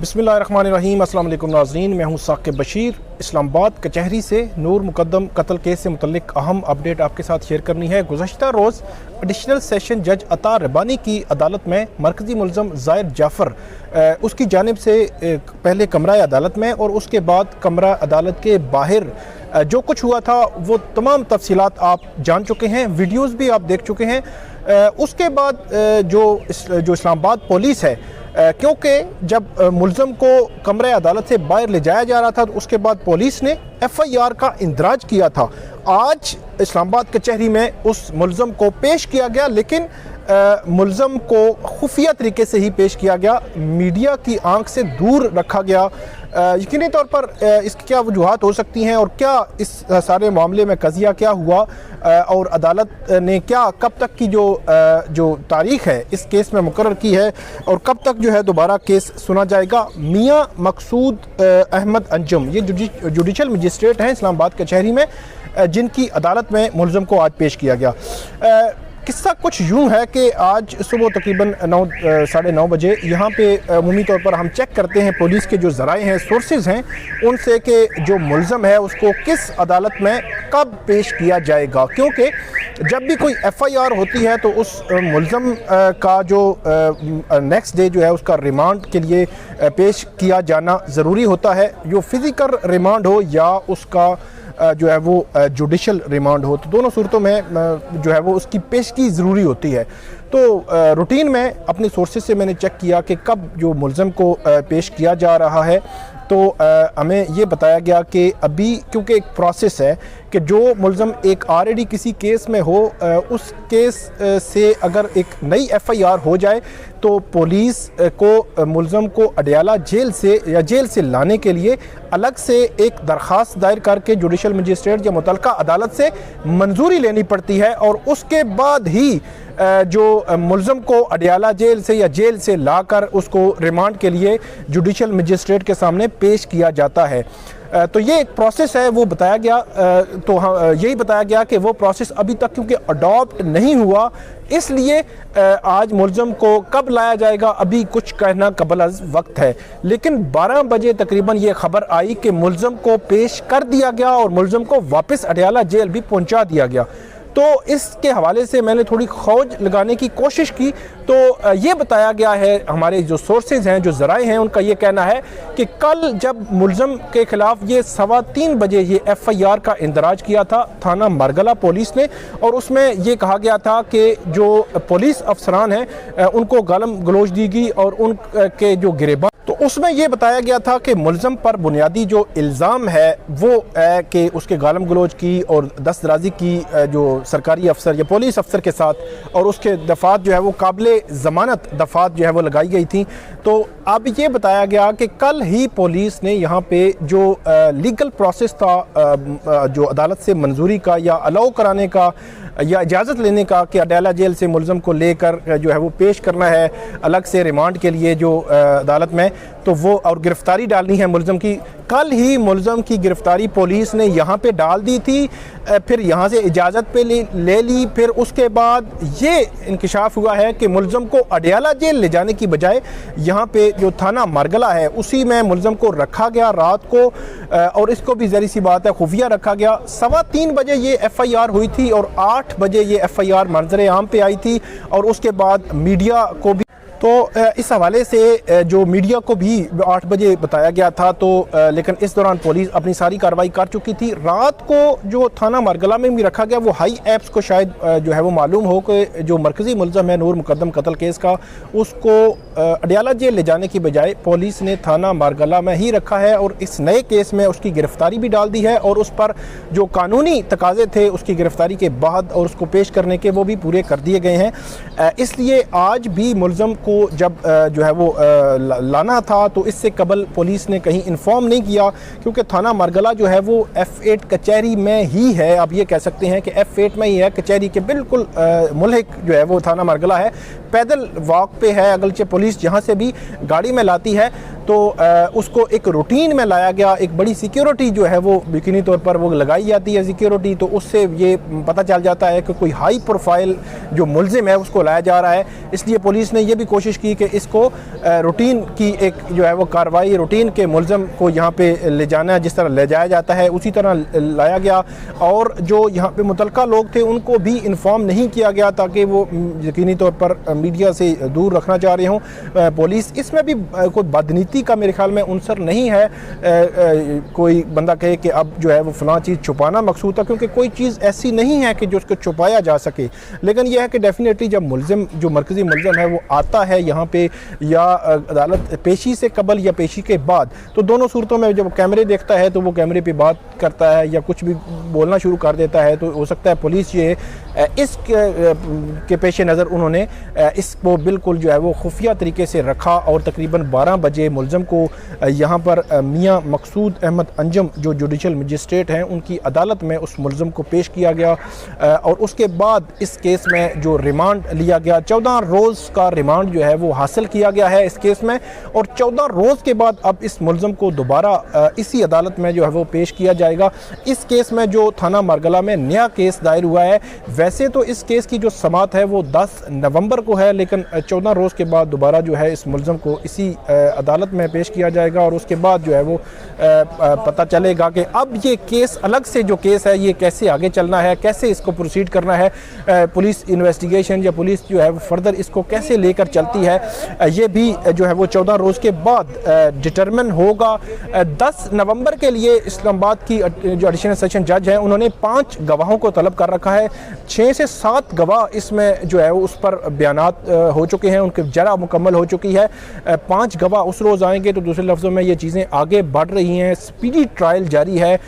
बिस्मिल्लाहिर्रहमानिर्रहीम। अस्सलाम वालेकुम नाज़रीन, मैं हूं साकिब बशीर। इस्लामाबाद कचहरी से नूर मुकद्दम कत्ल केस से मुतल्लिक अहम अपडेट आपके साथ शेयर करनी है। गुज़श्ता रोज़ एडिशनल सेशन जज अता रबानी की अदालत में मरकज़ी मुल्ज़म ज़ाहिर जाफ़र उसकी जानिब से पहले कमरा अदालत में और उसके बाद कमरा अदालत के बाहर जो कुछ हुआ था वो तमाम तफसीलात आप जान चुके हैं, वीडियोज़ भी आप देख चुके हैं। उसके बाद जो इस्लामाबाद पुलिस है, क्योंकि जब मुल्ज़म को कमरे अदालत से बाहर ले जाया जा रहा था तो उसके बाद पुलिस ने FIR का इंदराज किया था। आज इस्लामाबाद कचहरी में उस मुल्ज़म को पेश किया गया, लेकिन मुल्ज़म को खुफिया तरीके से ही पेश किया गया, मीडिया की आंख से दूर रखा गया। यकीनी तौर पर इसकी क्या वजूहात हो सकती हैं और क्या इस सारे मामले में कज़िया क्या हुआ और अदालत ने क्या कब तक की जो तारीख़ है इस केस में मुकर्रर की है और कब तक जो है दोबारा केस सुना जाएगा। मियाँ मकसूद अहमद अंजुम ये जुडिशल मजिस्ट्रेट हैं इस्लामाबाद कचहरी में, जिनकी अदालत में मुल्ज़म को आज पेश किया गया। किस्सा कुछ यूँ है कि आज सुबह तकरीबन 9-9:30 बजे यहाँ पे अमूमी तौर पर हम चेक करते हैं पुलिस के जो ज़राए हैं, सोर्सेज हैं उनसे, कि जो मुल्ज़म है उसको किस अदालत में कब पेश किया जाएगा। क्योंकि जब भी कोई FIR होती है तो उस मुल्ज़म का जो नेक्स्ट डे जो है उसका रिमांड के लिए पेश किया जाना ज़रूरी होता है, जो फ़िज़िकल रिमांड हो या उसका जो है वो जुडिशल रिमांड हो, तो दोनों सूरतों में जो है वो उसकी पेशगी ज़रूरी होती है। तो रूटीन में अपने सोर्सेज से मैंने चेक किया कि कब जो मुल्ज़म को पेश किया जा रहा है, तो हमें ये बताया गया कि अभी क्योंकि एक प्रोसेस है कि जो मुल्ज़म एक ऑलरेडी किसी केस में हो, उस केस से अगर एक नई FIR हो जाए तो पुलिस को मुल्ज़म को अडयाला जेल से या जेल से लाने के लिए अलग से एक दरख्वास्त दायर करके जुडिशल मजिस्ट्रेट या मुतल्लिका अदालत से मंजूरी लेनी पड़ती है और उसके बाद ही जो मुल्ज़म को अडयाला जेल से या जेल से लाकर उसको रिमांड के लिए जुडिशल मजिस्ट्रेट के सामने पेश किया जाता है। तो ये एक प्रोसेस है, वो बताया गया। तो यही बताया गया कि वो प्रोसेस अभी तक क्योंकि अडॉप्ट नहीं हुआ, इसलिए आज मुल्ज़म को कब लाया जाएगा अभी कुछ कहना कबल अज़ वक्त है। लेकिन 12 बजे तकरीबन ये खबर आई कि मुल्ज़म को पेश कर दिया गया और मुल्ज़म को वापस अडयाला जेल भी पहुंचा दिया गया। तो इसके हवाले से मैंने थोड़ी खोज लगाने की कोशिश की, तो ये बताया गया है, हमारे जो सोर्सेज हैं, जो ज़राए हैं, उनका ये कहना है कि कल जब मुल्ज़म के ख़िलाफ़ ये 3:15 बजे ये FIR का इंदराज किया था थाना मारगला पुलिस ने, और उसमें ये कहा गया था कि जो पुलिस अफसरान हैं उनको गालम गलोच दी गई और उनके जो गिरेबान, तो उसमें ये बताया गया था कि मुल्ज़म पर बुनियादी जो इल्ज़ाम है वो कि उसके गालम गलोच की और दस्तराजी की जो सरकारी अफसर या पुलिस अफसर के साथ, और उसके दफ़ात जो है वो काबिल ज़मानत दफ़ात जो है वो लगाई गई थी। तो अब ये बताया गया कि कल ही पुलिस ने यहाँ पे जो लीगल प्रोसेस था जो अदालत से मंजूरी का या अलाउ कराने का या इजाज़त लेने का कि अडयाला जेल से मुल्ज़म को लेकर जो है वो पेश करना है अलग से रिमांड के लिए जो अदालत में, तो वो और गिरफ़्तारी डालनी है मुल्ज़म की, कल ही मुल्ज़म की गिरफ़्तारी पुलिस ने यहाँ पे डाल दी थी। फिर यहाँ से इजाज़त पे ले ली। फिर उसके बाद ये इंकशाफ हुआ है कि मुल्ज़म को अडयाला जेल ले जाने की बजाय यहाँ पे जो थाना मारगला है उसी में मुल्ज़म को रखा गया रात को, और इसको भी ज़री सी बात है खुफिया रखा गया। 3:15 बजे ये FIR हुई थी और 8 बजे ये FIR मंजर आम पे आई थी, और उसके बाद मीडिया को भी, तो इस हवाले से जो मीडिया को भी 8 बजे बताया गया था, तो लेकिन इस दौरान पुलिस अपनी सारी कार्रवाई कर चुकी थी। रात को जो थाना मारगला में भी रखा गया, वो हाई एप्स को शायद जो है वो मालूम हो कि जो मरकज़ी मुल्ज़म है नूर मुकद्दम कत्ल केस का, उसको अडयाला जेल ले जाने की बजाय पुलिस ने थाना मारगला में ही रखा है और इस नए केस में उसकी गिरफ़्तारी भी डाल दी है, और उस पर जो कानूनी तकाज़े थे उसकी गिरफ़्तारी के बाद और उसको पेश करने के, वो भी पूरे कर दिए गए हैं। इसलिए आज भी मुल्ज़म को जब जो है वो लाना था तो इससे कबल पुलिस ने कहीं इन्फॉर्म नहीं किया, क्योंकि थाना मरगला जो है वो F8 कचहरी में ही है। आप ये कह सकते हैं कि F8 में ही है, कचहरी के बिल्कुल मुल्हिक जो है वो थाना मरगला है, पैदल वॉक पे है। अगरचे पुलिस जहाँ से भी गाड़ी में लाती है तो उसको एक रूटीन में लाया गया, एक बड़ी सिक्योरिटी जो है वो यकीनी तौर पर वो लगाई जाती है सिक्योरिटी, तो उससे ये पता चल जाता है कि कोई हाई प्रोफाइल जो मुलजिम है उसको लाया जा रहा है। इसलिए पुलिस ने ये भी कोशिश की कि इसको रूटीन की एक जो है वो कार्रवाई, रूटीन के मुलजिम को यहाँ पे ले जाना है, जिस तरह ले जाया जाता है उसी तरह लाया गया। और जो यहाँ पे मुतलका लोग थे उनको भी इन्फॉर्म नहीं किया गया ताकि वो यकीनी तौर पर मीडिया से दूर रखना चाह रहे हों पुलिस। इसमें भी कोई बदनीति का मेरे ख्याल में उनसर नहीं है। कोई बंदा कहे कि अब जो है वो फलां चीज़ छुपाना मकसूद था, क्योंकि कोई चीज़ ऐसी नहीं है कि जो उसको छुपाया जा सके। लेकिन यह है कि डेफिनेटली जब मुलजिम जो मरकज़ी मुलजिम है वो आता है यहाँ पे, या अदालत पेशी से कबल या पेशी के बाद, तो दोनों सूरतों में जब कैमरे देखता है तो वो कैमरे पे बात करता है या कुछ भी बोलना शुरू कर देता है। तो हो सकता है पुलिस ये इस के पेश नज़र उन्होंने इसको बिल्कुल जो है वो खुफिया तरीके से रखा और तकरीबन 12 बजे मुलज़म को यहाँ पर मियाँ मकसूद अहमद अंजम जो जुडिशल मजिस्ट्रेट हैं उनकी अदालत में उस मुलज़म को पेश किया गया। और उसके बाद इस केस में जो रिमांड लिया गया, 14 रोज़ का रिमांड जो है वो हासिल किया गया है इस केस में। और 14 रोज़ के बाद अब इस मुलज़म को दोबारा इसी अदालत में जो है वो पेश किया जाएगा। इस केस में जो थाना मरगला में नया केस दायर हुआ है, वैसे तो इस केस की जो समाअत है वो 10 नवंबर को है, लेकिन 14 रोज़ के बाद दोबारा जो है इस मुलज़म को इसी अदालत में पेश किया जाएगा। और उसके बाद जो है वो पता चलेगा कि अब ये केस अलग से जो केस है ये कैसे आगे चलना है, कैसे इसको प्रोसीड करना है, पुलिस इन्वेस्टिगेशन या पुलिस जो है वो फर्दर इसको कैसे लेकर चलती है, ये भी जो है वो 14 रोज़ के बाद डिटरमिन होगा। 10 नवंबर के लिए इस्लामाबाद की जो एडिशनल सेशन जज हैं उन्होंने 5 गवाहों को तलब कर रखा है। 6 से 7 गवाह इसमें जो है उस पर बयानात हो चुके हैं, उनकी जरा मुकम्मल हो चुकी है। 5 गवाह उस रोज़ आएंगे। तो दूसरे लफ्ज़ों में ये चीज़ें आगे बढ़ रही हैं, स्पीडी ट्रायल जारी है।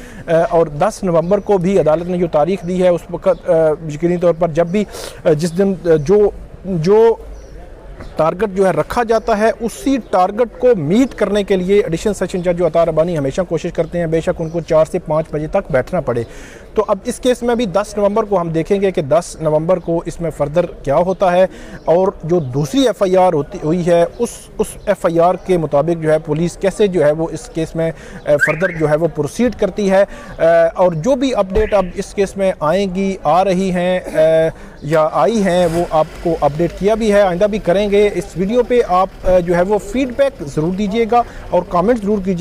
और 10 नवंबर को भी अदालत ने जो तारीख दी है उस वक्त यकीनी तौर पर जब भी जिस दिन जो टारगेट जो है रखा जाता है उसी टारगेट को मीट करने के लिए एडिशनल सेशन जज जो अता रब्बानी हमेशा कोशिश करते हैं, बेशक उनको 4 से 5 बजे तक बैठना पड़े। तो अब इस केस में भी 10 नवंबर को हम देखेंगे कि 10 नवंबर को इसमें फ़र्दर क्या होता है। और जो दूसरी FIR हुई है उस FIR के मुताबिक जो है पुलिस कैसे जो है वो इस केस में फ़र्दर जो है वो प्रोसीड करती है। और जो भी अपडेट अब इस केस में आएंगी, आ रही हैं या आई हैं, वो आपको अपडेट किया भी है, आइंदा भी करेंगे। इस वीडियो पे आप जो है वो फीडबैक ज़रूर दीजिएगा और कमेंट ज़रूर कीजिए।